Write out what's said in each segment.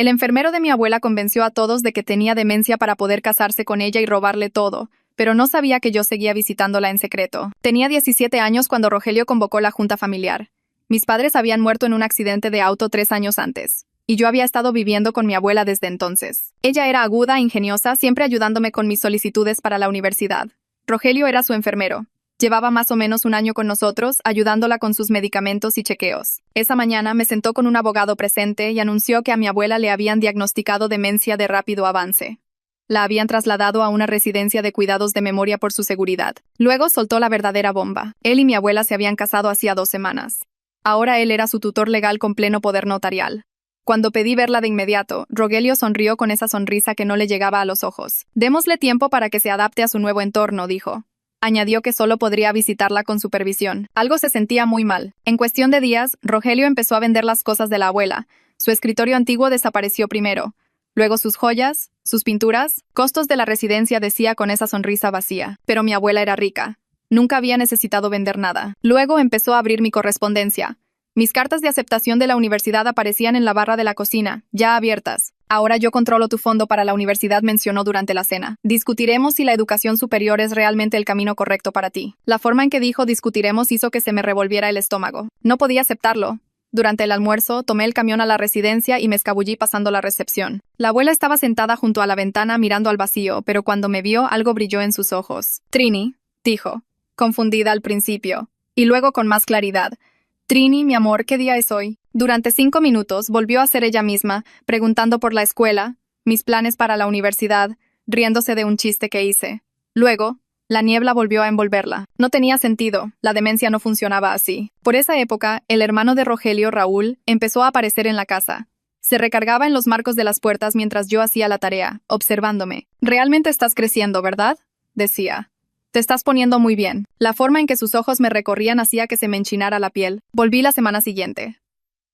El enfermero de mi abuela convenció a todos de que tenía demencia para poder casarse con ella y robarle todo, pero no sabía que yo seguía visitándola en secreto. Tenía 17 años cuando Rogelio convocó la junta familiar. Mis padres habían muerto en un accidente de auto 3 años antes, y yo había estado viviendo con mi abuela desde entonces. Ella era aguda, ingeniosa, siempre ayudándome con mis solicitudes para la universidad. Rogelio era su enfermero. Llevaba más o menos un año con nosotros, ayudándola con sus medicamentos y chequeos. Esa mañana me sentó con un abogado presente y anunció que a mi abuela le habían diagnosticado demencia de rápido avance. La habían trasladado a una residencia de cuidados de memoria por su seguridad. Luego soltó la verdadera bomba. Él y mi abuela se habían casado hacía 2 semanas. Ahora él era su tutor legal con pleno poder notarial. Cuando pedí verla de inmediato, Rogelio sonrió con esa sonrisa que no le llegaba a los ojos. «Démosle tiempo para que se adapte a su nuevo entorno», dijo. Añadió que solo podría visitarla con supervisión. Algo se sentía muy mal. En cuestión de días, Rogelio empezó a vender las cosas de la abuela. Su escritorio antiguo desapareció primero. Luego sus joyas, sus pinturas, costos de la residencia, decía con esa sonrisa vacía. Pero mi abuela era rica. Nunca había necesitado vender nada. Luego empezó a abrir mi correspondencia. Mis cartas de aceptación de la universidad aparecían en la barra de la cocina, ya abiertas. «Ahora yo controlo tu fondo para la universidad», mencionó durante la cena. «Discutiremos si la educación superior es realmente el camino correcto para ti». La forma en que dijo «discutiremos» hizo que se me revolviera el estómago. No podía aceptarlo. Durante el almuerzo, tomé el camión a la residencia y me escabullí pasando la recepción. La abuela estaba sentada junto a la ventana mirando al vacío, pero cuando me vio, algo brilló en sus ojos. «Trini», dijo, confundida al principio, y luego con más claridad. «Trini, mi amor, ¿qué día es hoy?» Durante 5 minutos volvió a ser ella misma, preguntando por la escuela, mis planes para la universidad, riéndose de un chiste que hice. Luego, la niebla volvió a envolverla. No tenía sentido, la demencia no funcionaba así. Por esa época, el hermano de Rogelio, Raúl, empezó a aparecer en la casa. Se recargaba en los marcos de las puertas mientras yo hacía la tarea, observándome. «Realmente estás creciendo, ¿verdad?», decía. «Te estás poniendo muy bien». La forma en que sus ojos me recorrían hacía que se me enchinara la piel. Volví la semana siguiente.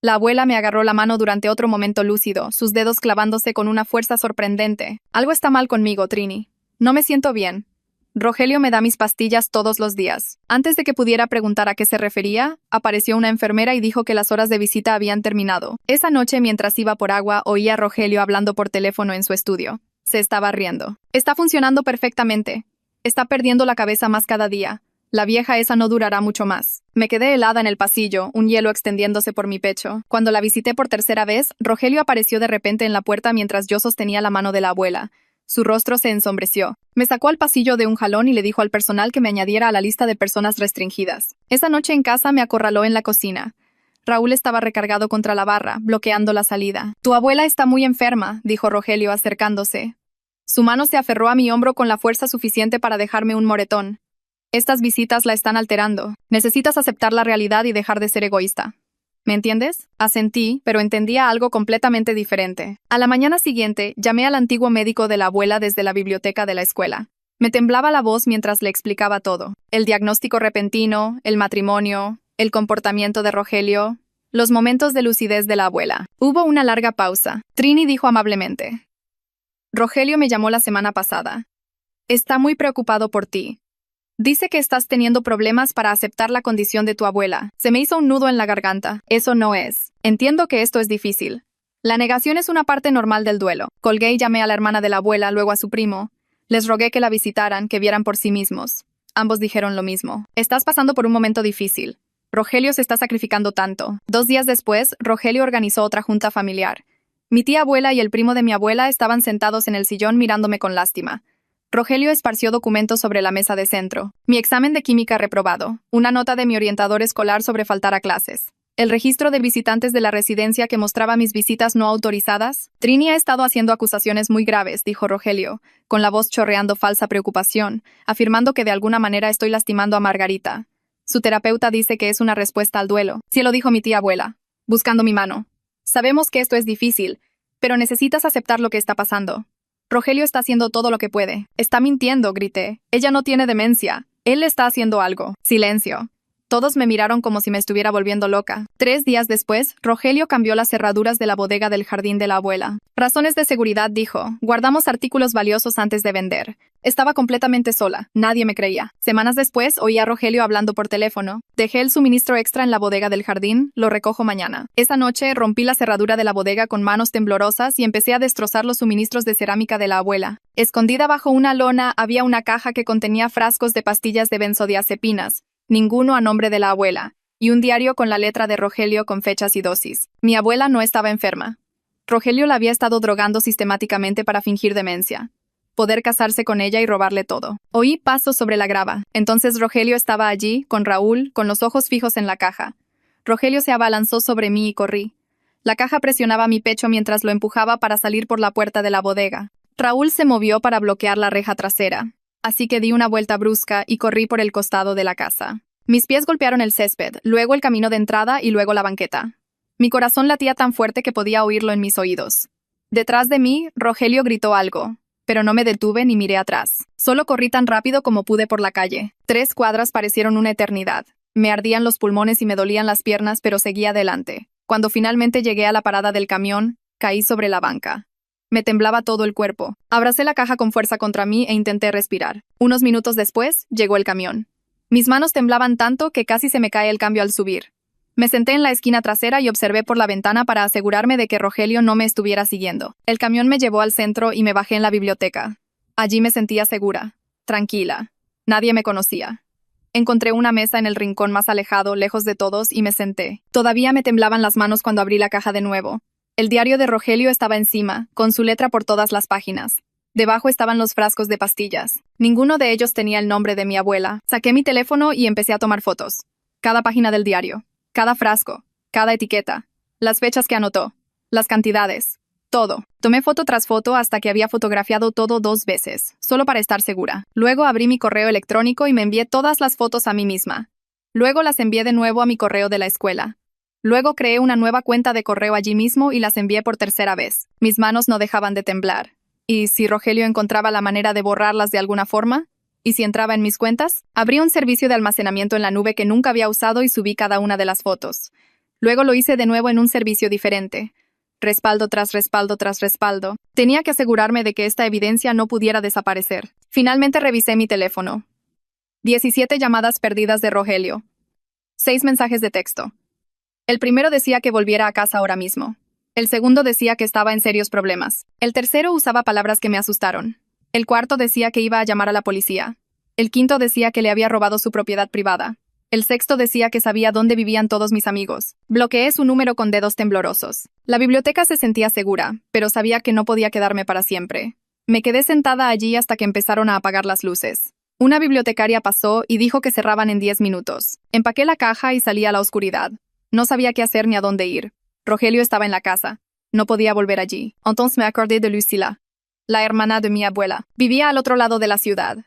La abuela me agarró la mano durante otro momento lúcido, sus dedos clavándose con una fuerza sorprendente. «Algo está mal conmigo, Trini. No me siento bien. Rogelio me da mis pastillas todos los días». Antes de que pudiera preguntar a qué se refería, apareció una enfermera y dijo que las horas de visita habían terminado. Esa noche, mientras iba por agua, oí a Rogelio hablando por teléfono en su estudio. Se estaba riendo. «Está funcionando perfectamente. Está perdiendo la cabeza más cada día. La vieja esa no durará mucho más». Me quedé helada en el pasillo, un hielo extendiéndose por mi pecho. Cuando la visité por tercera vez, Rogelio apareció de repente en la puerta mientras yo sostenía la mano de la abuela. Su rostro se ensombreció. Me sacó al pasillo de un jalón y le dijo al personal que me añadiera a la lista de personas restringidas. Esa noche en casa me acorraló en la cocina. Raúl estaba recargado contra la barra, bloqueando la salida. «Tu abuela está muy enferma», dijo Rogelio acercándose. Su mano se aferró a mi hombro con la fuerza suficiente para dejarme un moretón. «Estas visitas la están alterando. Necesitas aceptar la realidad y dejar de ser egoísta. ¿Me entiendes?». Asentí, pero entendía algo completamente diferente. A la mañana siguiente, llamé al antiguo médico de la abuela desde la biblioteca de la escuela. Me temblaba la voz mientras le explicaba todo. El diagnóstico repentino, el matrimonio, el comportamiento de Rogelio, los momentos de lucidez de la abuela. Hubo una larga pausa. Trini dijo amablemente. «Rogelio me llamó la semana pasada. Está muy preocupado por ti. Dice que estás teniendo problemas para aceptar la condición de tu abuela». Se me hizo un nudo en la garganta. «Eso no es. Entiendo que esto es difícil. La negación es una parte normal del duelo». Colgué y llamé a la hermana de la abuela, luego a su primo. Les rogué que la visitaran, que vieran por sí mismos. Ambos dijeron lo mismo. «Estás pasando por un momento difícil. Rogelio se está sacrificando tanto». 2 días después, Rogelio organizó otra junta familiar. Mi tía abuela y el primo de mi abuela estaban sentados en el sillón mirándome con lástima. Rogelio esparció documentos sobre la mesa de centro. Mi examen de química reprobado. Una nota de mi orientador escolar sobre faltar a clases. El registro de visitantes de la residencia que mostraba mis visitas no autorizadas. «Trini ha estado haciendo acusaciones muy graves», dijo Rogelio, con la voz chorreando falsa preocupación, afirmando que de alguna manera estoy lastimando a Margarita. Su terapeuta dice que es una respuesta al duelo. «Cielo», dijo mi tía abuela, buscando mi mano. «Sabemos que esto es difícil, pero necesitas aceptar lo que está pasando. Rogelio está haciendo todo lo que puede». «Está mintiendo», grité. «Ella no tiene demencia. Él está haciendo algo». Silencio. Todos me miraron como si me estuviera volviendo loca. 3 días después, Rogelio cambió las cerraduras de la bodega del jardín de la abuela. Razones de seguridad, dijo. Guardamos artículos valiosos antes de vender. Estaba completamente sola. Nadie me creía. Semanas después, oí a Rogelio hablando por teléfono. Dejé el suministro extra en la bodega del jardín. Lo recojo mañana. Esa noche, rompí la cerradura de la bodega con manos temblorosas y empecé a destrozar los suministros de cerámica de la abuela. Escondida bajo una lona, había una caja que contenía frascos de pastillas de benzodiazepinas, ninguno a nombre de la abuela, y un diario con la letra de Rogelio con fechas y dosis. Mi abuela no estaba enferma. Rogelio la había estado drogando sistemáticamente para fingir demencia. Poder casarse con ella y robarle todo. Oí pasos sobre la grava. Entonces Rogelio estaba allí, con Raúl, con los ojos fijos en la caja. Rogelio se abalanzó sobre mí y corrí. La caja presionaba mi pecho mientras lo empujaba para salir por la puerta de la bodega. Raúl se movió para bloquear la reja trasera. Así que di una vuelta brusca y corrí por el costado de la casa. Mis pies golpearon el césped, luego el camino de entrada y luego la banqueta. Mi corazón latía tan fuerte que podía oírlo en mis oídos. Detrás de mí, Rogelio gritó algo, pero no me detuve ni miré atrás. Solo corrí tan rápido como pude por la calle. 3 cuadras parecieron una eternidad. Me ardían los pulmones y me dolían las piernas, pero seguí adelante. Cuando finalmente llegué a la parada del camión, caí sobre la banca. Me temblaba todo el cuerpo. Abracé la caja con fuerza contra mí e intenté respirar. Unos minutos después, llegó el camión. Mis manos temblaban tanto que casi se me cae el cambio al subir. Me senté en la esquina trasera y observé por la ventana para asegurarme de que Rogelio no me estuviera siguiendo. El camión me llevó al centro y me bajé en la biblioteca. Allí me sentía segura, tranquila. Nadie me conocía. Encontré una mesa en el rincón más alejado, lejos de todos, y me senté. Todavía me temblaban las manos cuando abrí la caja de nuevo. El diario de Rogelio estaba encima, con su letra por todas las páginas. Debajo estaban los frascos de pastillas. Ninguno de ellos tenía el nombre de mi abuela. Saqué mi teléfono y empecé a tomar fotos. Cada página del diario, cada frasco, cada etiqueta, las fechas que anotó, las cantidades, todo. Tomé foto tras foto hasta que había fotografiado todo 2 veces, solo para estar segura. Luego abrí mi correo electrónico y me envié todas las fotos a mí misma. Luego las envié de nuevo a mi correo de la escuela. Luego creé una nueva cuenta de correo allí mismo y las envié por 3ª vez. Mis manos no dejaban de temblar. ¿Y si Rogelio encontraba la manera de borrarlas de alguna forma? ¿Y si entraba en mis cuentas? Abrí un servicio de almacenamiento en la nube que nunca había usado y subí cada una de las fotos. Luego lo hice de nuevo en un servicio diferente. Respaldo tras respaldo tras respaldo. Tenía que asegurarme de que esta evidencia no pudiera desaparecer. Finalmente revisé mi teléfono. 17 llamadas perdidas de Rogelio. 6 mensajes de texto. El primero decía que volviera a casa ahora mismo. El segundo decía que estaba en serios problemas. El tercero usaba palabras que me asustaron. El cuarto decía que iba a llamar a la policía. El quinto decía que le había robado su propiedad privada. El sexto decía que sabía dónde vivían todos mis amigos. Bloqueé su número con dedos temblorosos. La biblioteca se sentía segura, pero sabía que no podía quedarme para siempre. Me quedé sentada allí hasta que empezaron a apagar las luces. Una bibliotecaria pasó y dijo que cerraban en 10 minutos. Empaqué la caja y salí a la oscuridad. No sabía qué hacer ni a dónde ir. Rogelio estaba en la casa. No podía volver allí. Entonces me acordé de Lucila, la hermana de mi abuela. Vivía al otro lado de la ciudad.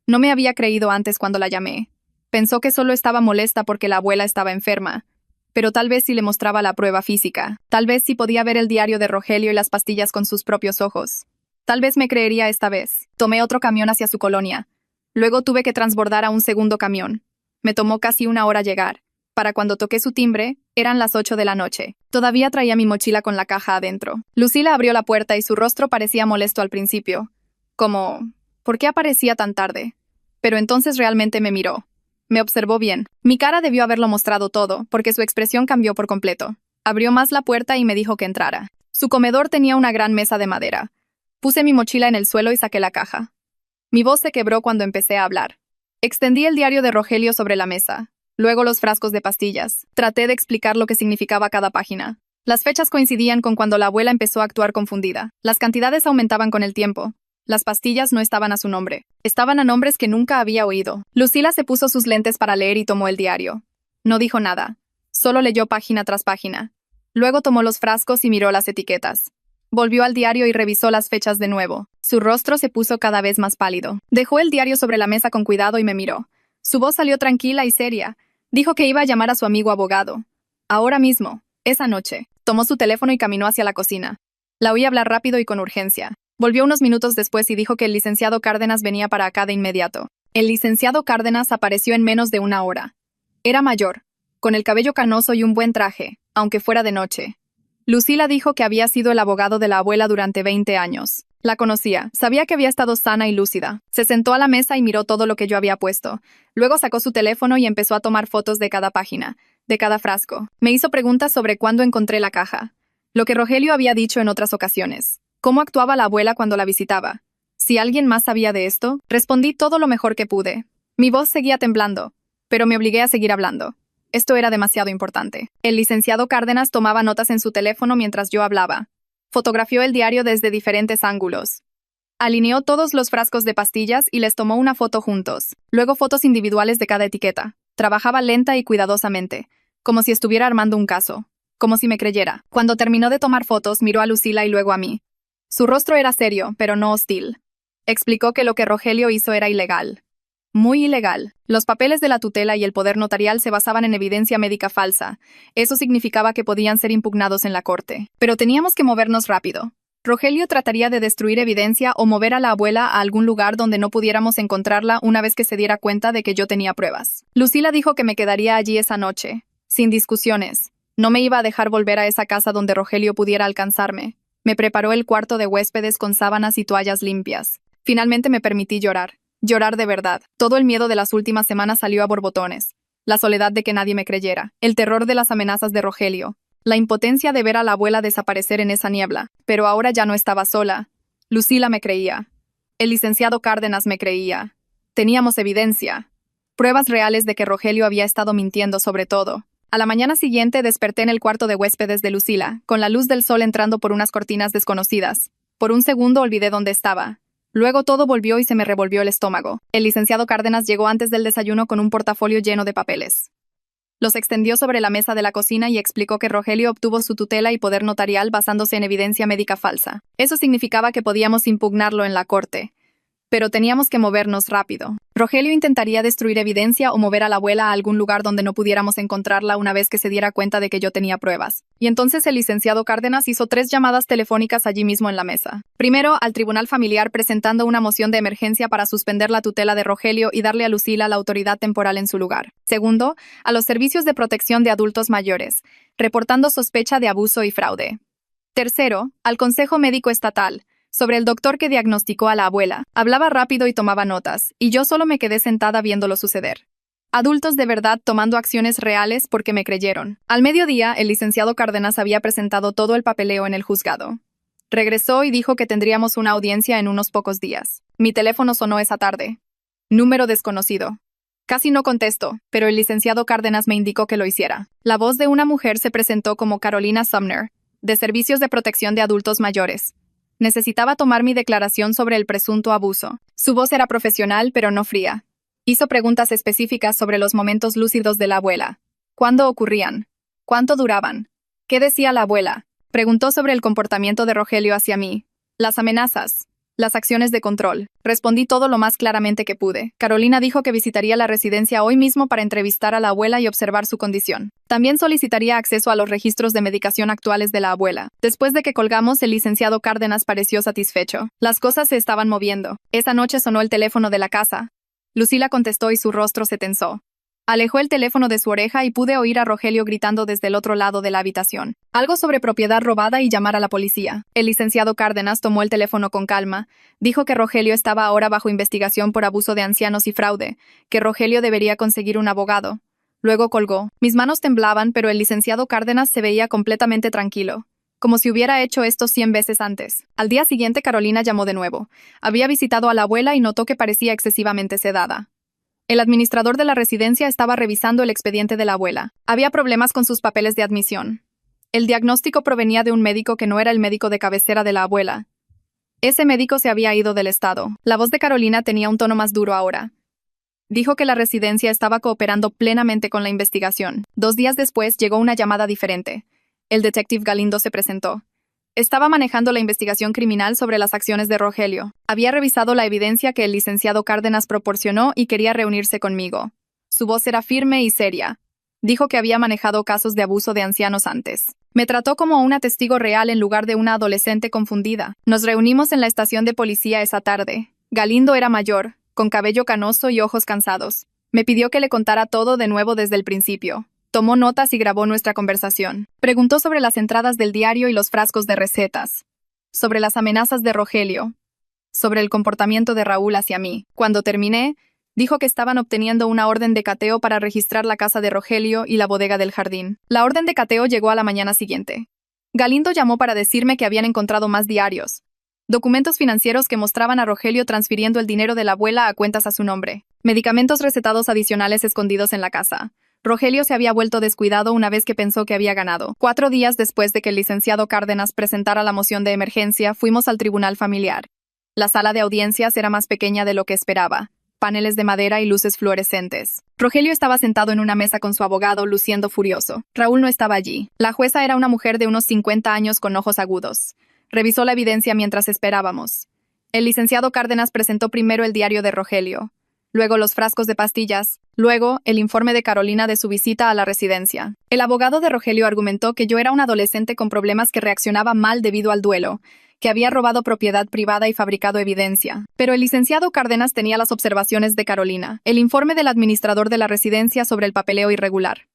No me había creído antes cuando la llamé. Pensó que solo estaba molesta porque la abuela estaba enferma. Pero tal vez si le mostraba la prueba física. Tal vez si podía ver el diario de Rogelio y las pastillas con sus propios ojos. Tal vez me creería esta vez. Tomé otro camión hacia su colonia. Luego tuve que transbordar a un segundo camión. Me tomó casi 1 hora llegar. Para cuando toqué su timbre, eran las 8 de la noche. Todavía traía mi mochila con la caja adentro. Lucila abrió la puerta y su rostro parecía molesto al principio. Como, ¿por qué aparecía tan tarde? Pero entonces realmente me miró. Me observó bien. Mi cara debió haberlo mostrado todo, porque su expresión cambió por completo. Abrió más la puerta y me dijo que entrara. Su comedor tenía una gran mesa de madera. Puse mi mochila en el suelo y saqué la caja. Mi voz se quebró cuando empecé a hablar. Extendí el diario de Rogelio sobre la mesa. Luego los frascos de pastillas. Traté de explicar lo que significaba cada página. Las fechas coincidían con cuando la abuela empezó a actuar confundida. Las cantidades aumentaban con el tiempo. Las pastillas no estaban a su nombre. Estaban a nombres que nunca había oído. Lucila se puso sus lentes para leer y tomó el diario. No dijo nada. Solo leyó página tras página. Luego tomó los frascos y miró las etiquetas. Volvió al diario y revisó las fechas de nuevo. Su rostro se puso cada vez más pálido. Dejó el diario sobre la mesa con cuidado y me miró. Su voz salió tranquila y seria. Dijo que iba a llamar a su amigo abogado. Ahora mismo, esa noche. Tomó su teléfono y caminó hacia la cocina. La oí hablar rápido y con urgencia. Volvió unos minutos después y dijo que el licenciado Cárdenas venía para acá de inmediato. El licenciado Cárdenas apareció en menos de 1 hora. Era mayor, con el cabello canoso y un buen traje, aunque fuera de noche. Lucila dijo que había sido el abogado de la abuela durante 20 años. La conocía, sabía que había estado sana y lúcida. Se sentó a la mesa y miró todo lo que yo había puesto. Luego sacó su teléfono y empezó a tomar fotos de cada página, de cada frasco. Me hizo preguntas sobre cuándo encontré la caja. Lo que Rogelio había dicho en otras ocasiones. Cómo actuaba la abuela cuando la visitaba. Si alguien más sabía de esto, respondí todo lo mejor que pude. Mi voz seguía temblando, pero me obligué a seguir hablando. Esto era demasiado importante. El licenciado Cárdenas tomaba notas en su teléfono mientras yo hablaba. Fotografió el diario desde diferentes ángulos. Alineó todos los frascos de pastillas y les tomó una foto juntos. Luego fotos individuales de cada etiqueta. Trabajaba lenta y cuidadosamente, como si estuviera armando un caso. Como si me creyera. Cuando terminó de tomar fotos, miró a Lucila y luego a mí. Su rostro era serio, pero no hostil. Explicó que lo que Rogelio hizo era ilegal. Muy ilegal. Los papeles de la tutela y el poder notarial se basaban en evidencia médica falsa. Eso significaba que podían ser impugnados en la corte. Pero teníamos que movernos rápido. Rogelio trataría de destruir evidencia o mover a la abuela a algún lugar donde no pudiéramos encontrarla una vez que se diera cuenta de que yo tenía pruebas. Lucila dijo que me quedaría allí esa noche, sin discusiones. No me iba a dejar volver a esa casa donde Rogelio pudiera alcanzarme. Me preparó el cuarto de huéspedes con sábanas y toallas limpias. Finalmente me permití llorar. Llorar de verdad. Todo el miedo de las últimas semanas salió a borbotones. La soledad de que nadie me creyera. El terror de las amenazas de Rogelio. La impotencia de ver a la abuela desaparecer en esa niebla. Pero ahora ya no estaba sola. Lucila me creía. El licenciado Cárdenas me creía. Teníamos evidencia. Pruebas reales de que Rogelio había estado mintiendo sobre todo. A la mañana siguiente desperté en el cuarto de huéspedes de Lucila, con la luz del sol entrando por unas cortinas desconocidas. Por un segundo olvidé dónde estaba. Luego todo volvió y se me revolvió el estómago. El licenciado Cárdenas llegó antes del desayuno con un portafolio lleno de papeles. Los extendió sobre la mesa de la cocina y explicó que Rogelio obtuvo su tutela y poder notarial basándose en evidencia médica falsa. Eso significaba que podíamos impugnarlo en la corte. Pero teníamos que movernos rápido. Rogelio intentaría destruir evidencia o mover a la abuela a algún lugar donde no pudiéramos encontrarla una vez que se diera cuenta de que yo tenía pruebas. Y entonces el licenciado Cárdenas hizo 3 llamadas telefónicas allí mismo en la mesa. Primero, al tribunal familiar presentando una moción de emergencia para suspender la tutela de Rogelio y darle a Lucila la autoridad temporal en su lugar. Segundo, a los servicios de protección de adultos mayores, reportando sospecha de abuso y fraude. Tercero, al Consejo Médico Estatal, sobre el doctor que diagnosticó a la abuela. Hablaba rápido y tomaba notas, y yo solo me quedé sentada viéndolo suceder. Adultos de verdad tomando acciones reales porque me creyeron. Al mediodía, el licenciado Cárdenas había presentado todo el papeleo en el juzgado. Regresó y dijo que tendríamos una audiencia en unos pocos días. Mi teléfono sonó esa tarde. Número desconocido. Casi no contesto, pero el licenciado Cárdenas me indicó que lo hiciera. La voz de una mujer se presentó como Carolina Sumner, de Servicios de Protección de Adultos Mayores. Necesitaba tomar mi declaración sobre el presunto abuso. Su voz era profesional, pero no fría. Hizo preguntas específicas sobre los momentos lúcidos de la abuela. ¿Cuándo ocurrían? ¿Cuánto duraban? ¿Qué decía la abuela? Preguntó sobre el comportamiento de Rogelio hacia mí. Las amenazas. Las acciones de control. Respondí todo lo más claramente que pude. Carolina dijo que visitaría la residencia hoy mismo para entrevistar a la abuela y observar su condición. También solicitaría acceso a los registros de medicación actuales de la abuela. Después de que colgamos, el licenciado Cárdenas pareció satisfecho. Las cosas se estaban moviendo. Esa noche sonó el teléfono de la casa. Lucila contestó y su rostro se tensó. Alejó el teléfono de su oreja y pude oír a Rogelio gritando desde el otro lado de la habitación. Algo sobre propiedad robada y llamar a la policía. El licenciado Cárdenas tomó el teléfono con calma. Dijo que Rogelio estaba ahora bajo investigación por abuso de ancianos y fraude, que Rogelio debería conseguir un abogado. Luego colgó. Mis manos temblaban, pero el licenciado Cárdenas se veía completamente tranquilo. Como si hubiera hecho esto 100 veces antes. Al día siguiente Carolina llamó de nuevo. Había visitado a la abuela y notó que parecía excesivamente sedada. El administrador de la residencia estaba revisando el expediente de la abuela. Había problemas con sus papeles de admisión. El diagnóstico provenía de un médico que no era el médico de cabecera de la abuela. Ese médico se había ido del estado. La voz de Carolina tenía un tono más duro ahora. Dijo que la residencia estaba cooperando plenamente con la investigación. 2 días después llegó una llamada diferente. El detective Galindo se presentó. Estaba manejando la investigación criminal sobre las acciones de Rogelio. Había revisado la evidencia que el licenciado Cárdenas proporcionó y quería reunirse conmigo. Su voz era firme y seria. Dijo que había manejado casos de abuso de ancianos antes. Me trató como una testigo real en lugar de una adolescente confundida. Nos reunimos en la estación de policía esa tarde. Galindo era mayor, con cabello canoso y ojos cansados. Me pidió que le contara todo de nuevo desde el principio. Tomó notas y grabó nuestra conversación. Preguntó sobre las entradas del diario y los frascos de recetas. Sobre las amenazas de Rogelio. Sobre el comportamiento de Raúl hacia mí. Cuando terminé, dijo que estaban obteniendo una orden de cateo para registrar la casa de Rogelio y la bodega del jardín. La orden de cateo llegó a la mañana siguiente. Galindo llamó para decirme que habían encontrado más diarios. Documentos financieros que mostraban a Rogelio transfiriendo el dinero de la abuela a cuentas a su nombre. Medicamentos recetados adicionales escondidos en la casa. Rogelio se había vuelto descuidado una vez que pensó que había ganado. 4 días después de que el licenciado Cárdenas presentara la moción de emergencia, fuimos al tribunal familiar. La sala de audiencias era más pequeña de lo que esperaba. Paneles de madera y luces fluorescentes. Rogelio estaba sentado en una mesa con su abogado, luciendo furioso. Raúl no estaba allí. La jueza era una mujer de unos 50 años con ojos agudos. Revisó la evidencia mientras esperábamos. El licenciado Cárdenas presentó primero el diario de Rogelio, luego los frascos de pastillas, luego el informe de Carolina de su visita a la residencia. El abogado de Rogelio argumentó que yo era un adolescente con problemas que reaccionaba mal debido al duelo, que había robado propiedad privada y fabricado evidencia. Pero el licenciado Cárdenas tenía las observaciones de Carolina, el informe del administrador de la residencia sobre el papeleo irregular,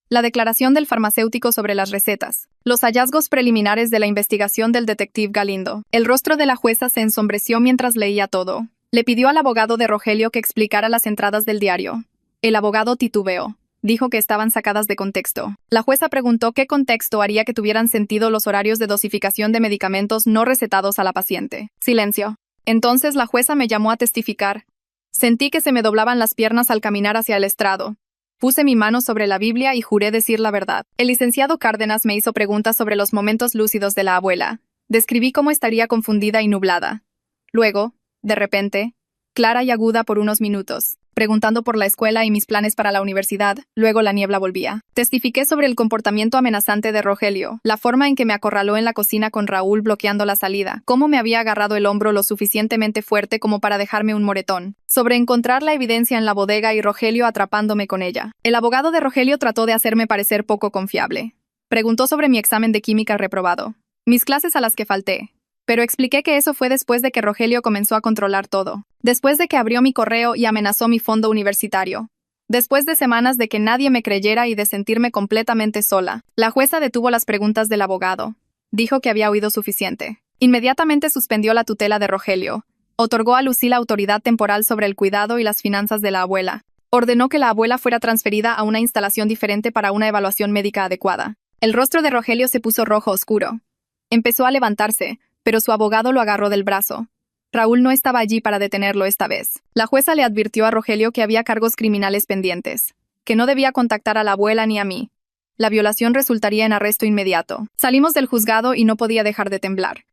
la declaración del farmacéutico sobre las recetas, los hallazgos preliminares de la investigación del detective Galindo. El rostro de la jueza se ensombreció mientras leía todo. Le pidió al abogado de Rogelio que explicara las entradas del diario. El abogado titubeó. Dijo que estaban sacadas de contexto. La jueza preguntó qué contexto haría que tuvieran sentido los horarios de dosificación de medicamentos no recetados a la paciente. Silencio. Entonces la jueza me llamó a testificar. Sentí que se me doblaban las piernas al caminar hacia el estrado. Puse mi mano sobre la Biblia y juré decir la verdad. El licenciado Cárdenas me hizo preguntas sobre los momentos lúcidos de la abuela. Describí cómo estaría confundida y nublada. Luego, de repente, clara y aguda por unos minutos, preguntando por la escuela y mis planes para la universidad, luego la niebla volvía. Testifiqué sobre el comportamiento amenazante de Rogelio, la forma en que me acorraló en la cocina con Raúl bloqueando la salida, cómo me había agarrado el hombro lo suficientemente fuerte como para dejarme un moretón, sobre encontrar la evidencia en la bodega y Rogelio atrapándome con ella. El abogado de Rogelio trató de hacerme parecer poco confiable. Preguntó sobre mi examen de química reprobado, mis clases a las que falté. Pero expliqué que eso fue después de que Rogelio comenzó a controlar todo. Después de que abrió mi correo y amenazó mi fondo universitario. Después de semanas de que nadie me creyera y de sentirme completamente sola. La jueza detuvo las preguntas del abogado. Dijo que había oído suficiente. Inmediatamente suspendió la tutela de Rogelio. Otorgó a Lucila autoridad temporal sobre el cuidado y las finanzas de la abuela. Ordenó que la abuela fuera transferida a una instalación diferente para una evaluación médica adecuada. El rostro de Rogelio se puso rojo oscuro. Empezó a levantarse, pero su abogado lo agarró del brazo. Raúl no estaba allí para detenerlo esta vez. La jueza le advirtió a Rogelio que había cargos criminales pendientes, que no debía contactar a la abuela ni a mí. La violación resultaría en arresto inmediato. Salimos del juzgado y no podía dejar de temblar.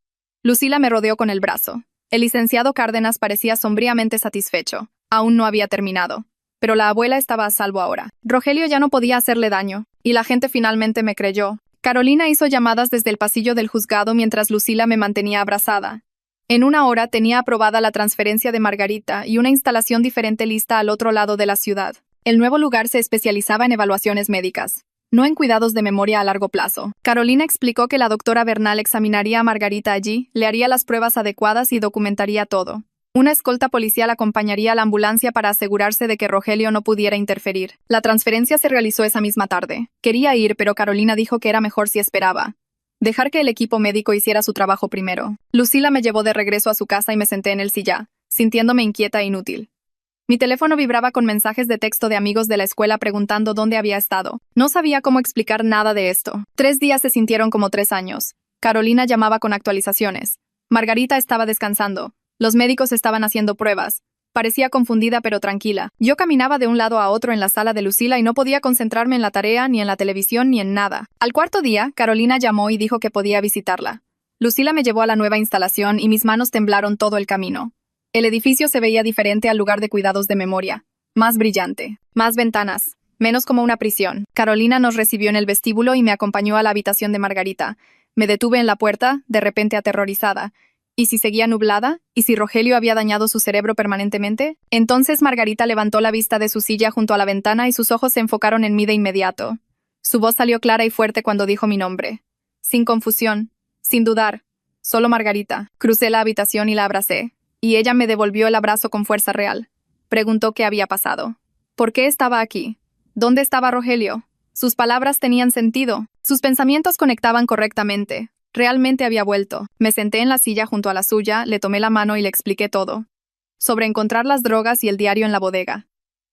Lucila me rodeó con el brazo. El licenciado Cárdenas parecía sombríamente satisfecho. Aún no había terminado. Pero la abuela estaba a salvo ahora. Rogelio ya no podía hacerle daño, y la gente finalmente me creyó. Carolina hizo llamadas desde el pasillo del juzgado mientras Lucila me mantenía abrazada. En 1 hora tenía aprobada la transferencia de Margarita y una instalación diferente lista al otro lado de la ciudad. El nuevo lugar se especializaba en evaluaciones médicas, no en cuidados de memoria a largo plazo. Carolina explicó que la doctora Bernal examinaría a Margarita allí, le haría las pruebas adecuadas y documentaría todo. Una escolta policial acompañaría a la ambulancia para asegurarse de que Rogelio no pudiera interferir. La transferencia se realizó esa misma tarde. Quería ir, pero Carolina dijo que era mejor si esperaba. Dejar que el equipo médico hiciera su trabajo primero. Lucila me llevó de regreso a su casa y me senté en el sillón, sintiéndome inquieta e inútil. Mi teléfono vibraba con mensajes de texto de amigos de la escuela preguntando dónde había estado. No sabía cómo explicar nada de esto. 3 días se sintieron como 3 años. Carolina llamaba con actualizaciones. Margarita estaba descansando. Los médicos estaban haciendo pruebas. Parecía confundida pero tranquila. Yo caminaba de un lado a otro en la sala de Lucila y no podía concentrarme en la tarea, ni en la televisión, ni en nada. Al 4.º día, Carolina llamó y dijo que podía visitarla. Lucila me llevó a la nueva instalación y mis manos temblaron todo el camino. El edificio se veía diferente al lugar de cuidados de memoria. Más brillante. Más ventanas. Menos como una prisión. Carolina nos recibió en el vestíbulo y me acompañó a la habitación de Margarita. Me detuve en la puerta, de repente aterrorizada. ¿Y si seguía nublada? ¿Y si Rogelio había dañado su cerebro permanentemente? Entonces Margarita levantó la vista de su silla junto a la ventana y sus ojos se enfocaron en mí de inmediato. Su voz salió clara y fuerte cuando dijo mi nombre. Sin confusión, sin dudar. Solo Margarita. Crucé la habitación y la abracé. Y ella me devolvió el abrazo con fuerza real. Preguntó qué había pasado. ¿Por qué estaba aquí? ¿Dónde estaba Rogelio? Sus palabras tenían sentido. Sus pensamientos conectaban correctamente. Realmente había vuelto. Me senté en la silla junto a la suya, le tomé la mano y le expliqué todo. Sobre encontrar las drogas y el diario en la bodega.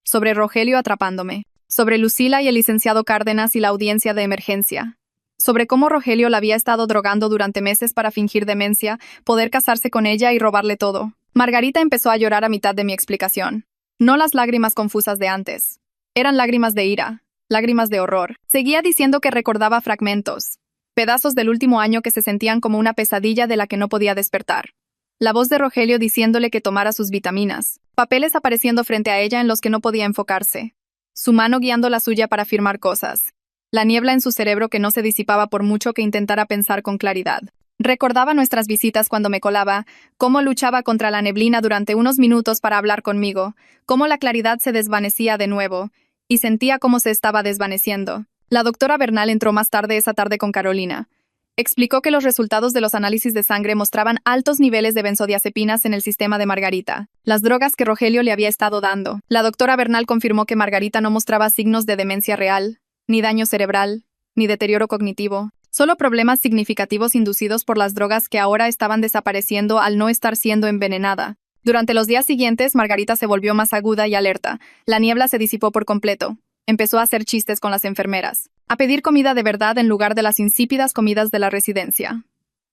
Sobre Rogelio atrapándome. Sobre Lucila y el licenciado Cárdenas y la audiencia de emergencia. Sobre cómo Rogelio la había estado drogando durante meses para fingir demencia, poder casarse con ella y robarle todo. Margarita empezó a llorar a mitad de mi explicación. No las lágrimas confusas de antes. Eran lágrimas de ira, lágrimas de horror. Seguía diciendo que recordaba fragmentos, pedazos del último año que se sentían como una pesadilla de la que no podía despertar. La voz de Rogelio diciéndole que tomara sus vitaminas. Papeles apareciendo frente a ella en los que no podía enfocarse. Su mano guiando la suya para firmar cosas. La niebla en su cerebro que no se disipaba por mucho que intentara pensar con claridad. Recordaba nuestras visitas cuando me colaba, cómo luchaba contra la neblina durante unos minutos para hablar conmigo, cómo la claridad se desvanecía de nuevo, y sentía cómo se estaba desvaneciendo. La doctora Bernal entró más tarde esa tarde con Carolina. Explicó que los resultados de los análisis de sangre mostraban altos niveles de benzodiazepinas en el sistema de Margarita, las drogas que Rogelio le había estado dando. La doctora Bernal confirmó que Margarita no mostraba signos de demencia real, ni daño cerebral, ni deterioro cognitivo, solo problemas significativos inducidos por las drogas que ahora estaban desapareciendo al no estar siendo envenenada. Durante los días siguientes, Margarita se volvió más aguda y alerta. La niebla se disipó por completo. Empezó a hacer chistes con las enfermeras, a pedir comida de verdad en lugar de las insípidas comidas de la residencia,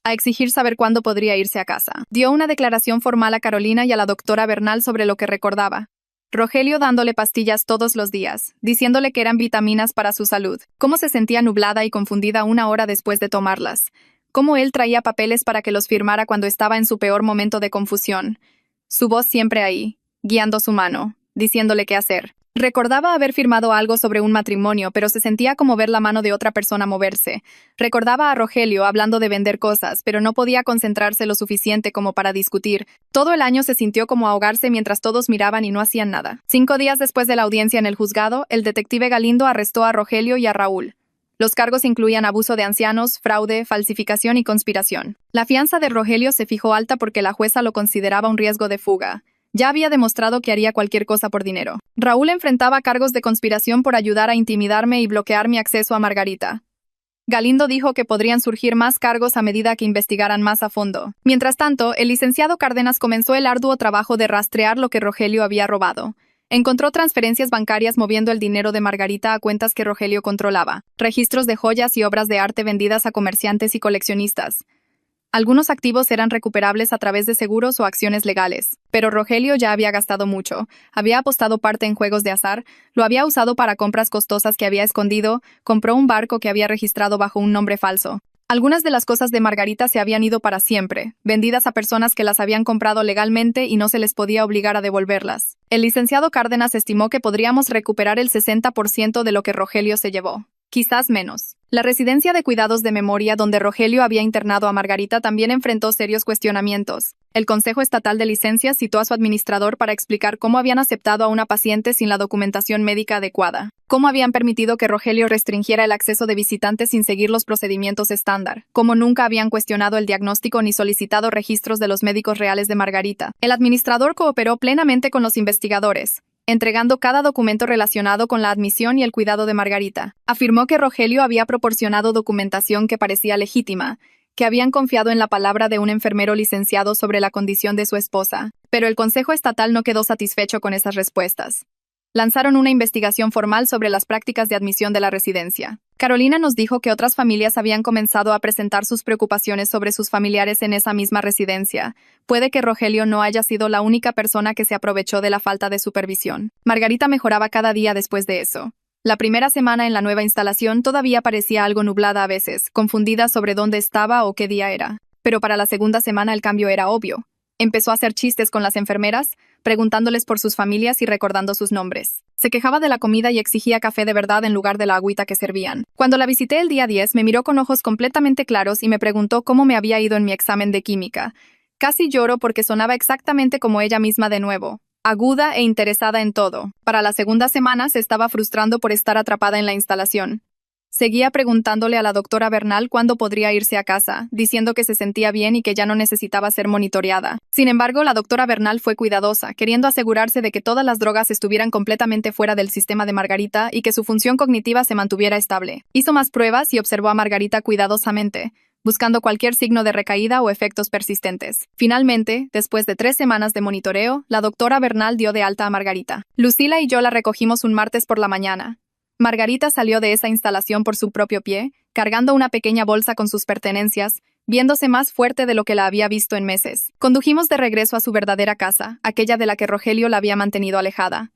a exigir saber cuándo podría irse a casa. Dio una declaración formal a Carolina y a la doctora Bernal sobre lo que recordaba. Rogelio dándole pastillas todos los días, diciéndole que eran vitaminas para su salud, cómo se sentía nublada y confundida una hora después de tomarlas, cómo él traía papeles para que los firmara cuando estaba en su peor momento de confusión, su voz siempre ahí, guiando su mano, diciéndole qué hacer. Recordaba haber firmado algo sobre un matrimonio, pero se sentía como ver la mano de otra persona moverse. Recordaba a Rogelio hablando de vender cosas, pero no podía concentrarse lo suficiente como para discutir. Todo el año se sintió como ahogarse mientras todos miraban y no hacían nada. 5 días después de la audiencia en el juzgado, el detective Galindo arrestó a Rogelio y a Raúl. Los cargos incluían abuso de ancianos, fraude, falsificación y conspiración. La fianza de Rogelio se fijó alta porque la jueza lo consideraba un riesgo de fuga. Ya había demostrado que haría cualquier cosa por dinero. Raúl enfrentaba cargos de conspiración por ayudar a intimidarme y bloquear mi acceso a Margarita. Galindo dijo que podrían surgir más cargos a medida que investigaran más a fondo. Mientras tanto, el licenciado Cárdenas comenzó el arduo trabajo de rastrear lo que Rogelio había robado. Encontró transferencias bancarias moviendo el dinero de Margarita a cuentas que Rogelio controlaba, registros de joyas y obras de arte vendidas a comerciantes y coleccionistas. Algunos activos eran recuperables a través de seguros o acciones legales, pero Rogelio ya había gastado mucho, había apostado parte en juegos de azar, lo había usado para compras costosas que había escondido, compró un barco que había registrado bajo un nombre falso. Algunas de las cosas de Margarita se habían ido para siempre, vendidas a personas que las habían comprado legalmente y no se les podía obligar a devolverlas. El licenciado Cárdenas estimó que podríamos recuperar el 60% de lo que Rogelio se llevó. Quizás menos. La residencia de cuidados de memoria donde Rogelio había internado a Margarita también enfrentó serios cuestionamientos. El Consejo Estatal de Licencias citó a su administrador para explicar cómo habían aceptado a una paciente sin la documentación médica adecuada, cómo habían permitido que Rogelio restringiera el acceso de visitantes sin seguir los procedimientos estándar, cómo nunca habían cuestionado el diagnóstico ni solicitado registros de los médicos reales de Margarita. El administrador cooperó plenamente con los investigadores, entregando cada documento relacionado con la admisión y el cuidado de Margarita. Afirmó que Rogelio había proporcionado documentación que parecía legítima, que habían confiado en la palabra de un enfermero licenciado sobre la condición de su esposa, pero el Consejo Estatal no quedó satisfecho con esas respuestas. Lanzaron una investigación formal sobre las prácticas de admisión de la residencia. Carolina nos dijo que otras familias habían comenzado a presentar sus preocupaciones sobre sus familiares en esa misma residencia. Puede que Rogelio no haya sido la única persona que se aprovechó de la falta de supervisión. Margarita mejoraba cada día después de eso. La primera semana en la nueva instalación todavía parecía algo nublada a veces, confundida sobre dónde estaba o qué día era. Pero para la segunda semana el cambio era obvio. Empezó a hacer chistes con las enfermeras, preguntándoles por sus familias y recordando sus nombres. Se quejaba de la comida y exigía café de verdad en lugar de la agüita que servían. Cuando la visité el día 10, me miró con ojos completamente claros y me preguntó cómo me había ido en mi examen de química. Casi lloro porque sonaba exactamente como ella misma de nuevo, aguda e interesada en todo. Para la segunda semana se estaba frustrando por estar atrapada en la instalación. Seguía preguntándole a la doctora Bernal cuándo podría irse a casa, diciendo que se sentía bien y que ya no necesitaba ser monitoreada. Sin embargo, la doctora Bernal fue cuidadosa, queriendo asegurarse de que todas las drogas estuvieran completamente fuera del sistema de Margarita y que su función cognitiva se mantuviera estable. Hizo más pruebas y observó a Margarita cuidadosamente, buscando cualquier signo de recaída o efectos persistentes. Finalmente, después de 3 semanas de monitoreo, la doctora Bernal dio de alta a Margarita. Lucila y yo la recogimos un martes por la mañana. Margarita salió de esa instalación por su propio pie, cargando una pequeña bolsa con sus pertenencias, viéndose más fuerte de lo que la había visto en meses. Condujimos de regreso a su verdadera casa, aquella de la que Rogelio la había mantenido alejada.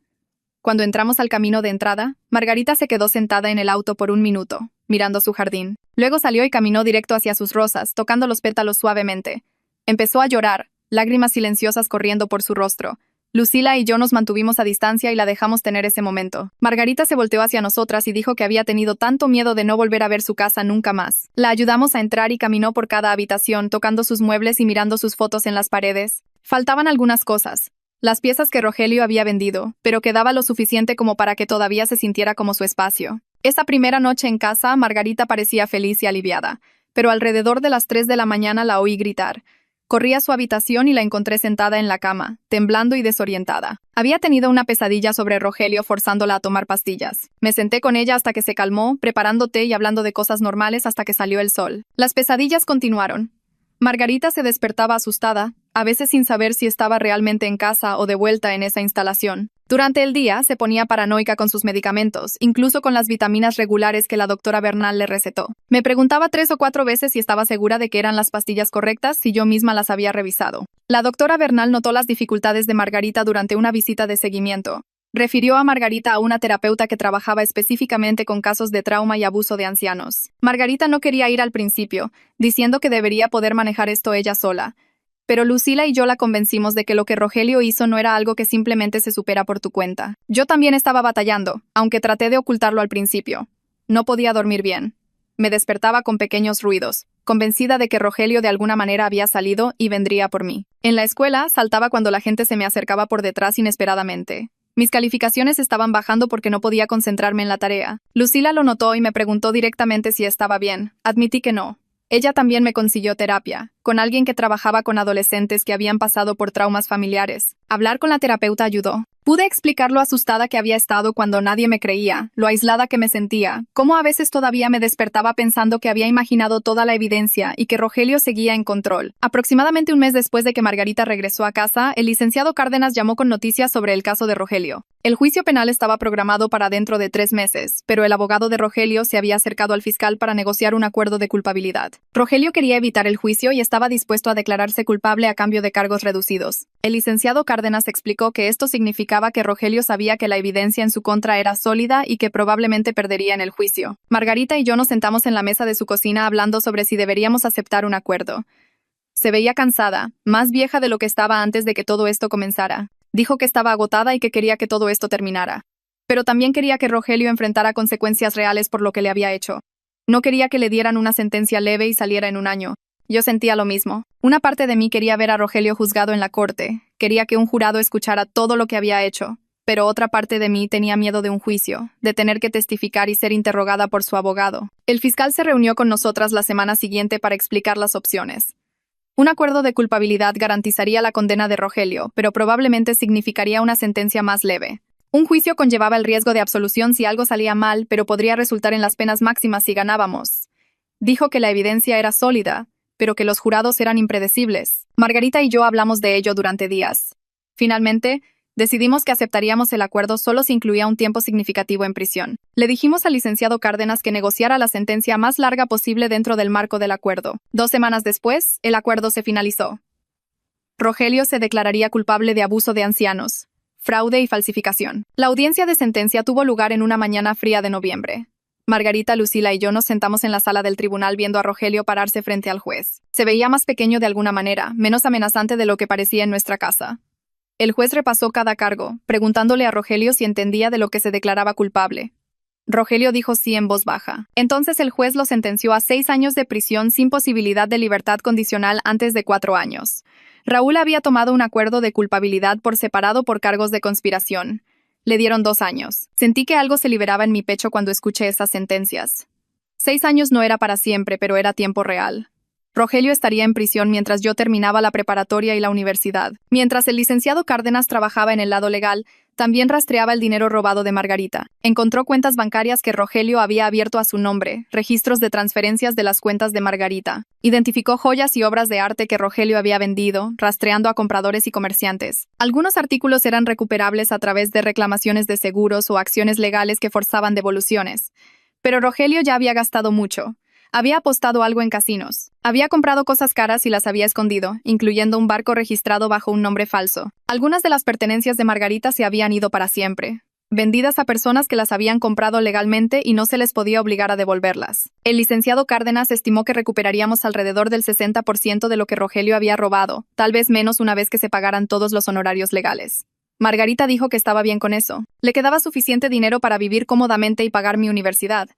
Cuando entramos al camino de entrada, Margarita se quedó sentada en el auto por un minuto, mirando su jardín. Luego salió y caminó directo hacia sus rosas, tocando los pétalos suavemente. Empezó a llorar, lágrimas silenciosas corriendo por su rostro. Lucila y yo nos mantuvimos a distancia y la dejamos tener ese momento. Margarita se volteó hacia nosotras y dijo que había tenido tanto miedo de no volver a ver su casa nunca más. La ayudamos a entrar y caminó por cada habitación, tocando sus muebles y mirando sus fotos en las paredes. Faltaban algunas cosas. Las piezas que Rogelio había vendido, pero quedaba lo suficiente como para que todavía se sintiera como su espacio. Esa primera noche en casa, Margarita parecía feliz y aliviada, pero alrededor de las 3 de la mañana la oí gritar. Corrí a su habitación y la encontré sentada en la cama, temblando y desorientada. Había tenido una pesadilla sobre Rogelio forzándola a tomar pastillas. Me senté con ella hasta que se calmó, preparando té y hablando de cosas normales hasta que salió el sol. Las pesadillas continuaron. Margarita se despertaba asustada, a veces sin saber si estaba realmente en casa o de vuelta en esa instalación. Durante el día se ponía paranoica con sus medicamentos, incluso con las vitaminas regulares que la doctora Bernal le recetó. Me preguntaba 3 o 4 veces si estaba segura de que eran las pastillas correctas si yo misma las había revisado. La doctora Bernal notó las dificultades de Margarita durante una visita de seguimiento. Refirió a Margarita a una terapeuta que trabajaba específicamente con casos de trauma y abuso de ancianos. Margarita no quería ir al principio, diciendo que debería poder manejar esto ella sola. Pero Lucila y yo la convencimos de que lo que Rogelio hizo no era algo que simplemente se supera por tu cuenta. Yo también estaba batallando, aunque traté de ocultarlo al principio. No podía dormir bien. Me despertaba con pequeños ruidos, convencida de que Rogelio de alguna manera había salido y vendría por mí. En la escuela, saltaba cuando la gente se me acercaba por detrás inesperadamente. Mis calificaciones estaban bajando porque no podía concentrarme en la tarea. Lucila lo notó y me preguntó directamente si estaba bien. Admití que no. Ella también me consiguió terapia, con alguien que trabajaba con adolescentes que habían pasado por traumas familiares. Hablar con la terapeuta ayudó. Pude explicar lo asustada que había estado cuando nadie me creía, lo aislada que me sentía, cómo a veces todavía me despertaba pensando que había imaginado toda la evidencia y que Rogelio seguía en control. Aproximadamente un mes después de que Margarita regresó a casa, el licenciado Cárdenas llamó con noticias sobre el caso de Rogelio. El juicio penal estaba programado para dentro de 3 meses, pero el abogado de Rogelio se había acercado al fiscal para negociar un acuerdo de culpabilidad. Rogelio quería evitar el juicio y estaba dispuesto a declararse culpable a cambio de cargos reducidos. El licenciado Cárdenas explicó que esto significaba que Rogelio sabía que la evidencia en su contra era sólida y que probablemente perdería en el juicio. Margarita y yo nos sentamos en la mesa de su cocina hablando sobre si deberíamos aceptar un acuerdo. Se veía cansada, más vieja de lo que estaba antes de que todo esto comenzara. Dijo que estaba agotada y que quería que todo esto terminara. Pero también quería que Rogelio enfrentara consecuencias reales por lo que le había hecho. No quería que le dieran una sentencia leve y saliera en un año. Yo sentía lo mismo. Una parte de mí quería ver a Rogelio juzgado en la corte. Quería que un jurado escuchara todo lo que había hecho. Pero otra parte de mí tenía miedo de un juicio, de tener que testificar y ser interrogada por su abogado. El fiscal se reunió con nosotras la semana siguiente para explicar las opciones. Un acuerdo de culpabilidad garantizaría la condena de Rogelio, pero probablemente significaría una sentencia más leve. Un juicio conllevaba el riesgo de absolución si algo salía mal, pero podría resultar en las penas máximas si ganábamos. Dijo que la evidencia era sólida, pero que los jurados eran impredecibles. Margarita y yo hablamos de ello durante días. Finalmente, decidimos que aceptaríamos el acuerdo solo si incluía un tiempo significativo en prisión. Le dijimos al licenciado Cárdenas que negociara la sentencia más larga posible dentro del marco del acuerdo. 2 semanas después, el acuerdo se finalizó. Rogelio se declararía culpable de abuso de ancianos, fraude y falsificación. La audiencia de sentencia tuvo lugar en una mañana fría de noviembre. Margarita, Lucila y yo nos sentamos en la sala del tribunal viendo a Rogelio pararse frente al juez. Se veía más pequeño de alguna manera, menos amenazante de lo que parecía en nuestra casa. El juez repasó cada cargo, preguntándole a Rogelio si entendía de lo que se declaraba culpable. Rogelio dijo sí en voz baja. Entonces el juez lo sentenció a 6 años de prisión sin posibilidad de libertad condicional antes de 4 años. Raúl había tomado un acuerdo de culpabilidad por separado por cargos de conspiración. Le dieron 2 años. Sentí que algo se liberaba en mi pecho cuando escuché esas sentencias. 6 años no era para siempre, pero era tiempo real. Rogelio estaría en prisión mientras yo terminaba la preparatoria y la universidad. Mientras el licenciado Cárdenas trabajaba en el lado legal, también rastreaba el dinero robado de Margarita. Encontró cuentas bancarias que Rogelio había abierto a su nombre, registros de transferencias de las cuentas de Margarita. Identificó joyas y obras de arte que Rogelio había vendido, rastreando a compradores y comerciantes. Algunos artículos eran recuperables a través de reclamaciones de seguros o acciones legales que forzaban devoluciones. Pero Rogelio ya había gastado mucho. Había apostado algo en casinos. Había comprado cosas caras y las había escondido, incluyendo un barco registrado bajo un nombre falso. Algunas de las pertenencias de Margarita se habían ido para siempre, vendidas a personas que las habían comprado legalmente y no se les podía obligar a devolverlas. El licenciado Cárdenas estimó que recuperaríamos alrededor del 60% de lo que Rogelio había robado, tal vez menos una vez que se pagaran todos los honorarios legales. Margarita dijo que estaba bien con eso. Le quedaba suficiente dinero para vivir cómodamente y pagar mi universidad.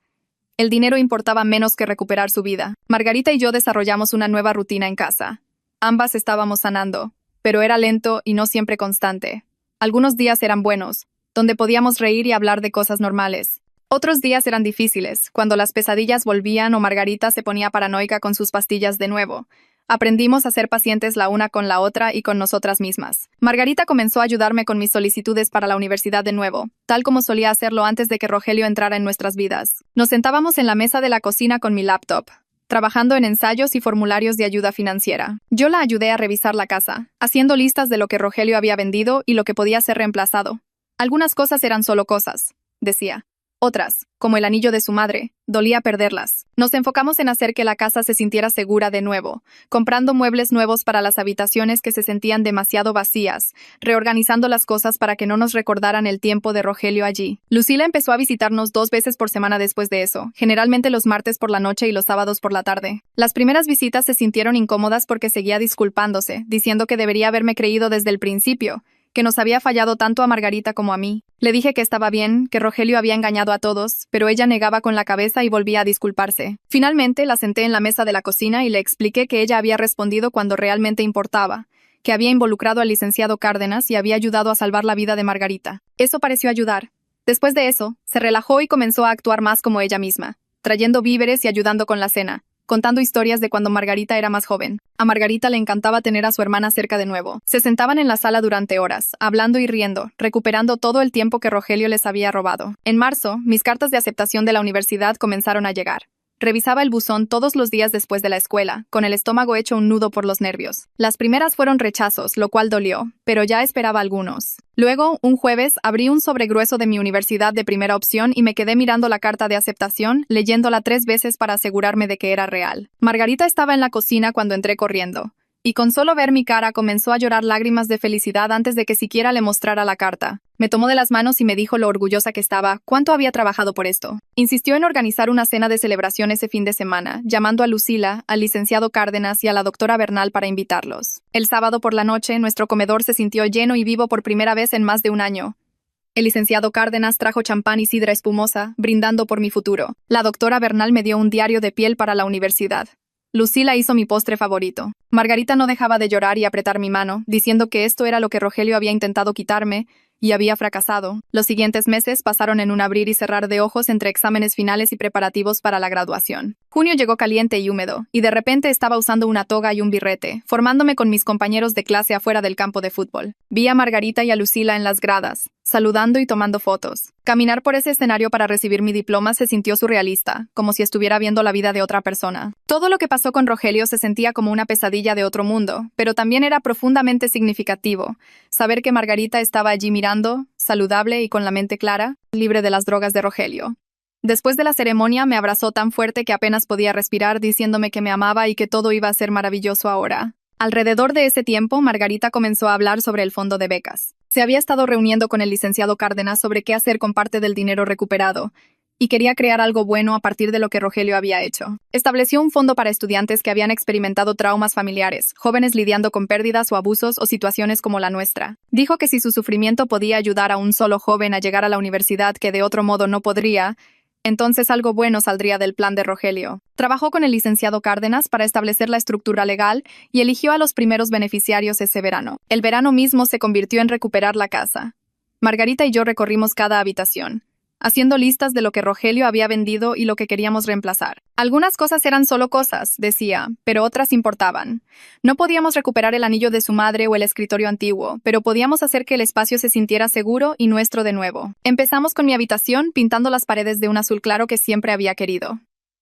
El dinero importaba menos que recuperar su vida. Margarita y yo desarrollamos una nueva rutina en casa. Ambas estábamos sanando, pero era lento y no siempre constante. Algunos días eran buenos, donde podíamos reír y hablar de cosas normales. Otros días eran difíciles, cuando las pesadillas volvían o Margarita se ponía paranoica con sus pastillas de nuevo. Aprendimos a ser pacientes la una con la otra y con nosotras mismas. Margarita comenzó a ayudarme con mis solicitudes para la universidad de nuevo, tal como solía hacerlo antes de que Rogelio entrara en nuestras vidas. Nos sentábamos en la mesa de la cocina con mi laptop, trabajando en ensayos y formularios de ayuda financiera. Yo la ayudé a revisar la casa, haciendo listas de lo que Rogelio había vendido y lo que podía ser reemplazado. Algunas cosas eran solo cosas, decía. Otras, como el anillo de su madre, dolía perderlas. Nos enfocamos en hacer que la casa se sintiera segura de nuevo, comprando muebles nuevos para las habitaciones que se sentían demasiado vacías, reorganizando las cosas para que no nos recordaran el tiempo de Rogelio allí. Lucila empezó a visitarnos 2 veces por semana después de eso, generalmente los martes por la noche y los sábados por la tarde. Las primeras visitas se sintieron incómodas porque seguía disculpándose, diciendo que debería haberme creído desde el principio, que nos había fallado tanto a Margarita como a mí. Le dije que estaba bien, que Rogelio había engañado a todos, pero ella negaba con la cabeza y volvía a disculparse. Finalmente la senté en la mesa de la cocina y le expliqué que ella había respondido cuando realmente importaba, que había involucrado al licenciado Cárdenas y había ayudado a salvar la vida de Margarita. Eso pareció ayudar. Después de eso, se relajó y comenzó a actuar más como ella misma, trayendo víveres y ayudando con la cena, contando historias de cuando Margarita era más joven. A Margarita le encantaba tener a su hermana cerca de nuevo. Se sentaban en la sala durante horas, hablando y riendo, recuperando todo el tiempo que Rogelio les había robado. En marzo, mis cartas de aceptación de la universidad comenzaron a llegar. Revisaba el buzón todos los días después de la escuela, con el estómago hecho un nudo por los nervios. Las primeras fueron rechazos, lo cual dolió, pero ya esperaba algunos. Luego, un jueves, abrí un sobre grueso de mi universidad de primera opción y me quedé mirando la carta de aceptación, leyéndola 3 veces para asegurarme de que era real. Margarita estaba en la cocina cuando entré corriendo, y con solo ver mi cara comenzó a llorar lágrimas de felicidad antes de que siquiera le mostrara la carta. Me tomó de las manos y me dijo lo orgullosa que estaba, cuánto había trabajado por esto. Insistió en organizar una cena de celebración ese fin de semana, llamando a Lucila, al licenciado Cárdenas y a la doctora Bernal para invitarlos. El sábado por la noche, nuestro comedor se sintió lleno y vivo por primera vez en más de un año. El licenciado Cárdenas trajo champán y sidra espumosa, brindando por mi futuro. La doctora Bernal me dio un diario de piel para la universidad. Lucila hizo mi postre favorito. Margarita no dejaba de llorar y apretar mi mano, diciendo que esto era lo que Rogelio había intentado quitarme, y había fracasado. Los siguientes meses pasaron en un abrir y cerrar de ojos entre exámenes finales y preparativos para la graduación. Junio llegó caliente y húmedo, y de repente estaba usando una toga y un birrete, formándome con mis compañeros de clase afuera del campo de fútbol. Vi a Margarita y a Lucila en las gradas, saludando y tomando fotos. Caminar por ese escenario para recibir mi diploma se sintió surrealista, como si estuviera viendo la vida de otra persona. Todo lo que pasó con Rogelio se sentía como una pesadilla de otro mundo, pero también era profundamente significativo. Saber que Margarita estaba allí mirando, saludable y con la mente clara, libre de las drogas de Rogelio. Después de la ceremonia me abrazó tan fuerte que apenas podía respirar, diciéndome que me amaba y que todo iba a ser maravilloso ahora. Alrededor de ese tiempo, Margarita comenzó a hablar sobre el fondo de becas. Se había estado reuniendo con el licenciado Cárdenas sobre qué hacer con parte del dinero recuperado, y quería crear algo bueno a partir de lo que Rogelio había hecho. Estableció un fondo para estudiantes que habían experimentado traumas familiares, jóvenes lidiando con pérdidas o abusos o situaciones como la nuestra. Dijo que si su sufrimiento podía ayudar a un solo joven a llegar a la universidad que de otro modo no podría, entonces algo bueno saldría del plan de Rogelio. Trabajó con el licenciado Cárdenas para establecer la estructura legal y eligió a los primeros beneficiarios ese verano. El verano mismo se convirtió en recuperar la casa. Margarita y yo recorrimos cada habitación. haciendo listas de lo que Rogelio había vendido y lo que queríamos reemplazar. Algunas cosas eran solo cosas, decía, pero otras importaban. No podíamos recuperar el anillo de su madre o el escritorio antiguo, pero podíamos hacer que el espacio se sintiera seguro y nuestro de nuevo. Empezamos con mi habitación pintando las paredes de un azul claro que siempre había querido.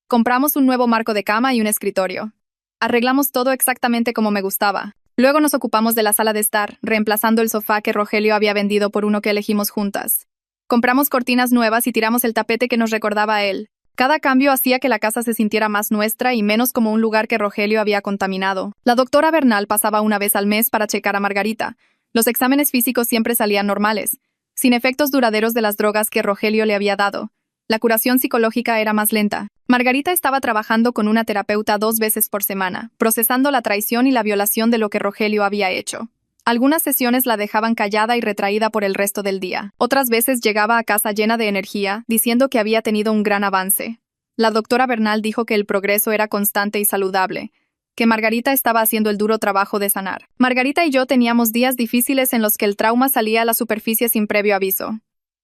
Compramos un nuevo marco de cama y un escritorio. Arreglamos todo exactamente como me gustaba. Luego nos ocupamos de la sala de estar, reemplazando el sofá que Rogelio había vendido por uno que elegimos juntas. Compramos cortinas nuevas y tiramos el tapete que nos recordaba a él. Cada cambio hacía que la casa se sintiera más nuestra y menos como un lugar que Rogelio había contaminado. La doctora Bernal pasaba una vez al mes para checar a Margarita. Los exámenes físicos siempre salían normales, sin efectos duraderos de las drogas que Rogelio le había dado. La curación psicológica era más lenta. Margarita estaba trabajando con una terapeuta 2 veces por semana, procesando la traición y la violación de lo que Rogelio había hecho. Algunas sesiones la dejaban callada y retraída por el resto del día. Otras veces llegaba a casa llena de energía, diciendo que había tenido un gran avance. La doctora Bernal dijo que el progreso era constante y saludable, que Margarita estaba haciendo el duro trabajo de sanar. Margarita y yo teníamos días difíciles en los que el trauma salía a la superficie sin previo aviso.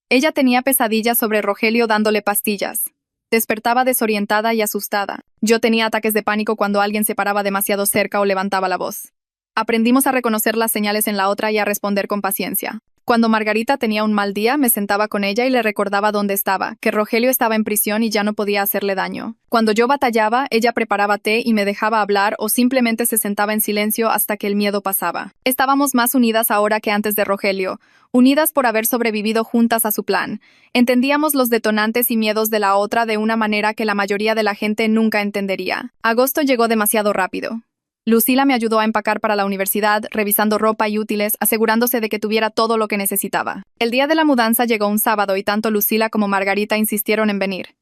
Ella tenía pesadillas sobre Rogelio dándole pastillas. Despertaba desorientada y asustada. Yo tenía ataques de pánico cuando alguien se paraba demasiado cerca o levantaba la voz. Aprendimos a reconocer las señales en la otra y a responder con paciencia. Cuando Margarita tenía un mal día, me sentaba con ella y le recordaba dónde estaba, que Rogelio estaba en prisión y ya no podía hacerle daño. Cuando yo batallaba, ella preparaba té y me dejaba hablar o simplemente se sentaba en silencio hasta que el miedo pasaba. Estábamos más unidas ahora que antes de Rogelio, unidas por haber sobrevivido juntas a su plan. Entendíamos los detonantes y miedos de la otra de una manera que la mayoría de la gente nunca entendería. Agosto llegó demasiado rápido. Lucila me ayudó a empacar para la universidad, revisando ropa y útiles, asegurándose de que tuviera todo lo que necesitaba. El día de la mudanza llegó un sábado y tanto Lucila como Margarita insistieron en venir.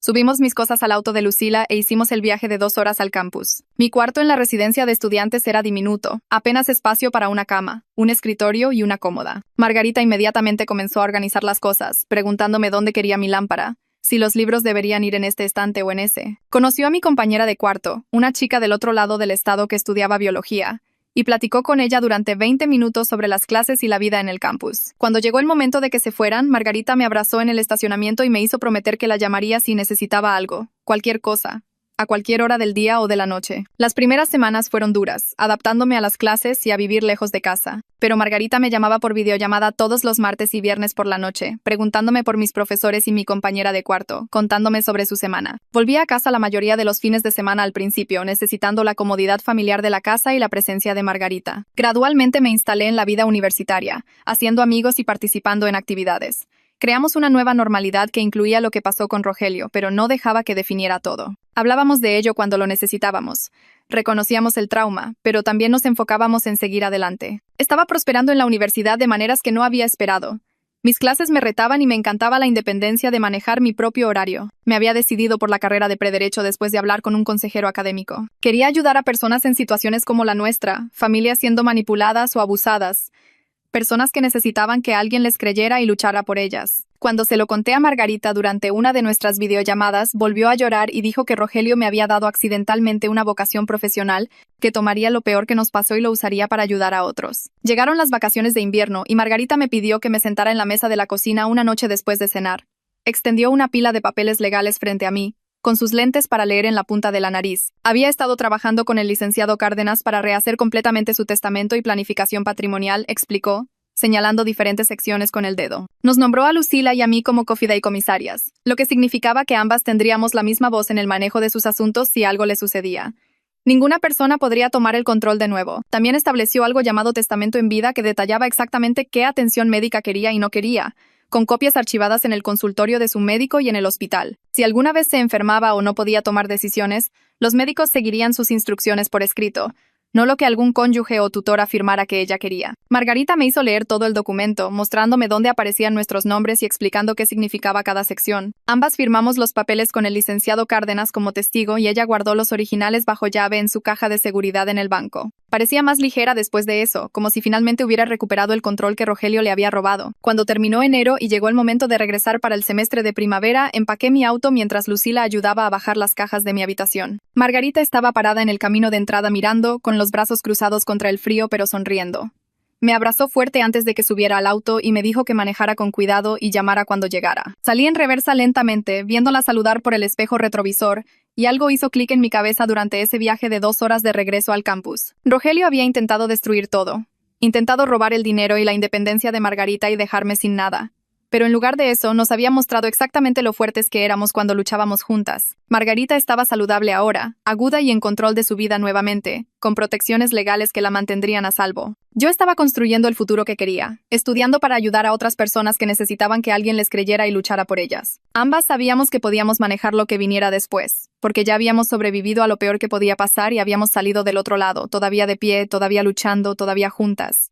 Subimos mis cosas al auto de Lucila e hicimos el viaje de 2 horas al campus. Mi cuarto en la residencia de estudiantes era diminuto, apenas espacio para una cama, un escritorio y una cómoda. Margarita inmediatamente comenzó a organizar las cosas, preguntándome dónde quería mi lámpara, si los libros deberían ir en este estante o en ese. Conoció a mi compañera de cuarto, una chica del otro lado del estado que estudiaba biología, y platicó con ella durante 20 minutos sobre las clases y la vida en el campus. Cuando llegó el momento de que se fueran, Margarita me abrazó en el estacionamiento y me hizo prometer que la llamaría si necesitaba algo, cualquier cosa, a cualquier hora del día o de la noche. Las primeras semanas fueron duras, adaptándome a las clases y a vivir lejos de casa. Pero Margarita me llamaba por videollamada todos los martes y viernes por la noche, preguntándome por mis profesores y mi compañera de cuarto, contándome sobre su semana. Volvía a casa la mayoría de los fines de semana al principio, necesitando la comodidad familiar de la casa y la presencia de Margarita. Gradualmente me instalé en la vida universitaria, haciendo amigos y participando en actividades. Creamos una nueva normalidad que incluía lo que pasó con Rogelio, pero no dejaba que definiera todo. Hablábamos de ello cuando lo necesitábamos. Reconocíamos el trauma, pero también nos enfocábamos en seguir adelante. Estaba prosperando en la universidad de maneras que no había esperado. Mis clases me retaban y me encantaba la independencia de manejar mi propio horario. Me había decidido por la carrera de prederecho después de hablar con un consejero académico. Quería ayudar a personas en situaciones como la nuestra, familias siendo manipuladas o abusadas, personas que necesitaban que alguien les creyera y luchara por ellas. Cuando se lo conté a Margarita durante una de nuestras videollamadas, volvió a llorar y dijo que Rogelio me había dado accidentalmente una vocación profesional, que tomaría lo peor que nos pasó y lo usaría para ayudar a otros. Llegaron las vacaciones de invierno y Margarita me pidió que me sentara en la mesa de la cocina una noche después de cenar. Extendió una pila de papeles legales frente a mí, con sus lentes para leer en la punta de la nariz. Había estado trabajando con el licenciado Cárdenas para rehacer completamente su testamento y planificación patrimonial, explicó, señalando diferentes secciones con el dedo. Nos nombró a Lucila y a mí como cofideicomisarias, lo que significaba que ambas tendríamos la misma voz en el manejo de sus asuntos si algo le sucedía. Ninguna persona podría tomar el control de nuevo. También estableció algo llamado testamento en vida que detallaba exactamente qué atención médica quería y no quería, con copias archivadas en el consultorio de su médico y en el hospital. Si alguna vez se enfermaba o no podía tomar decisiones, los médicos seguirían sus instrucciones por escrito, no lo que algún cónyuge o tutor afirmara que ella quería. Margarita me hizo leer todo el documento, mostrándome dónde aparecían nuestros nombres y explicando qué significaba cada sección. Ambas firmamos los papeles con el licenciado Cárdenas como testigo y ella guardó los originales bajo llave en su caja de seguridad en el banco. Parecía más ligera después de eso, como si finalmente hubiera recuperado el control que Rogelio le había robado. Cuando terminó enero y llegó el momento de regresar para el semestre de primavera, empaqué mi auto mientras Lucila ayudaba a bajar las cajas de mi habitación. Margarita estaba parada en el camino de entrada mirando, con los brazos cruzados contra el frío pero sonriendo. Me abrazó fuerte antes de que subiera al auto y me dijo que manejara con cuidado y llamara cuando llegara. Salí en reversa lentamente, viéndola saludar por el espejo retrovisor, y algo hizo clic en mi cabeza durante ese viaje de 2 horas de regreso al campus. Rogelio había intentado destruir todo. Intentado robar el dinero y la independencia de Margarita y dejarme sin nada. Pero en lugar de eso, nos había mostrado exactamente lo fuertes que éramos cuando luchábamos juntas. Margarita estaba saludable ahora, aguda y en control de su vida nuevamente, con protecciones legales que la mantendrían a salvo. Yo estaba construyendo el futuro que quería, estudiando para ayudar a otras personas que necesitaban que alguien les creyera y luchara por ellas. Ambas sabíamos que podíamos manejar lo que viniera después, porque ya habíamos sobrevivido a lo peor que podía pasar y habíamos salido del otro lado, todavía de pie, todavía luchando, todavía juntas.